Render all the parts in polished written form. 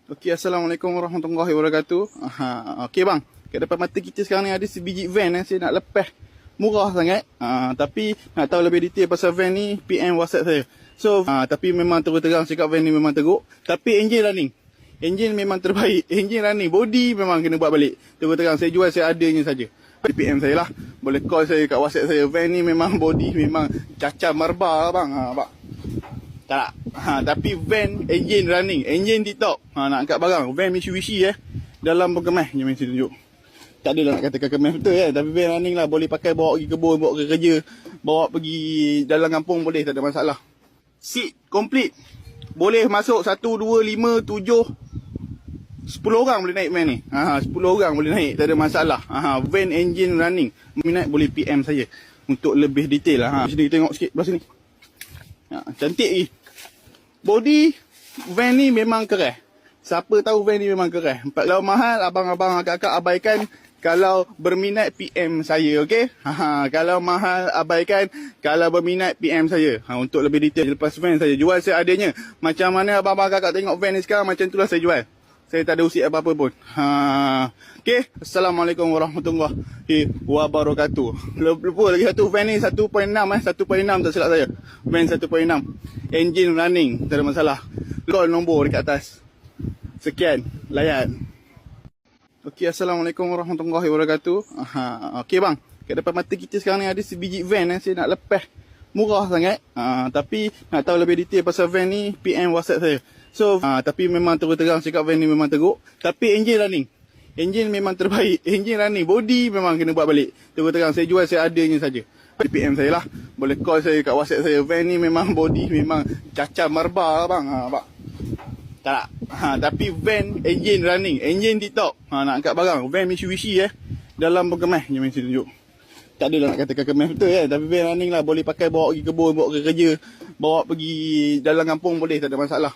Okey, Assalamualaikum warahmatullahi wabarakatuh. Okey bang, kat depan mata kita sekarang ni ada sebiji van saya nak lepas. Murah sangat. Tapi nak tahu lebih detail pasal van ni, PM WhatsApp saya. So, tapi memang terus terang cakap van ni memang teruk. Tapi enjin running. Enjin memang terbaik. Enjin running. Body memang kena buat balik. Terus terang saya jual seadanya saja. PM saya lah. Boleh call saya kat WhatsApp saya. Van ni memang body memang cacar marbar bang. Bang. Tak. Tapi van engine running, engine TikTok. Nak angkat barang, van Mitsubishi dalam berkemas. Jom saya tunjuk. Tak adalah nak katakan kemas betul tapi van running lah, boleh pakai bawa pergi kebun, bawa ke kerja, bawa pergi dalam kampung boleh, tak ada masalah. Seat complete. Boleh masuk 1 2 5 7 10 orang boleh naik van ni. 10 orang boleh naik, tak ada masalah. Van engine running. Minat boleh PM saya untuk lebih detail lah. Sini tengok sikit belah sini. Cantik ni. Body van ni memang keras. Siapa tahu van ni memang keras. Kalau mahal, abang-abang akak-akak abaikan. Kalau berminat PM saya, okey? Kalau mahal abaikan. Kalau berminat PM saya. Untuk lebih detail lepas van saya jual seadanya. Macam mana abang-abang akak tengok van ni sekarang, macam itulah saya jual. Saya tak ada usik apa-apa pun. Okey. Assalamualaikum warahmatullahi wabarakatuh. Lupa lagi satu van ni 1.6 1.6 tak silap saya. Van 1.6. Engine running, tak ada masalah. Call nombor dekat atas. Sekian, layan. Okey, Assalamualaikum warahmatullahi wabarakatuh. Okey bang, kat depan mata kita sekarang ni ada sebiji van saya nak lepas. Murah sangat. Tapi nak tahu lebih detail pasal van ni, PM WhatsApp saya. So, tapi memang terus terang cakap van ni memang teruk. Tapi engine running. Engine memang terbaik. Engine running. Body memang kena buat balik. Terus terang saya jual seadanya saja. PM saya lah. Boleh call saya kat WhatsApp saya. Van ni memang body memang cacar marbar bang. Bang. Tak. Tapi van engine running. Engine TikTok. Nak angkat barang. Van Mitsubishi dalam berkemas. Jom saya tunjuk. Tak adalah nak katakan kemas betul tapi van running lah, boleh pakai bawa pergi kebun, bawa ke kerja, bawa pergi dalam kampung boleh, tak ada masalah.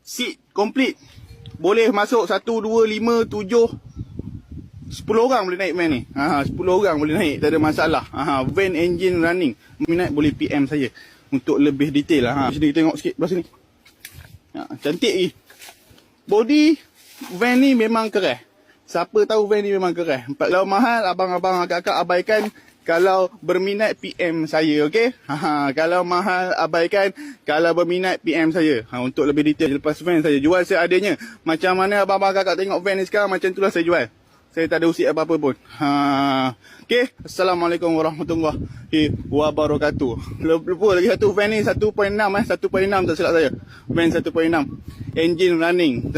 Seat complete. Boleh masuk 1 2 5 7 10 orang boleh naik van ni. 10 orang boleh naik, tak ada masalah. Van engine running. Minat boleh PM saya untuk lebih detail lah. Sini tengok sikit belah sini. Cantik ni. Body van ni memang keras. Siapa tahu van ni memang keras. Kalau mahal, abang-abang akak-akak abaikan. Kalau berminat PM saya, okey? Kalau mahal abaikan. Kalau berminat PM saya. Untuk lebih detail lepas van saya jual seadanya. Macam mana abang-abang akak tengok van ni sekarang, macam itulah saya jual. Saya tak ada usik apa-apa pun. Okey. Assalamualaikum warahmatullahi wabarakatuh. Lupa lagi satu van ni 1.6 1.6 tak silap saya. Van 1.6. Engine running.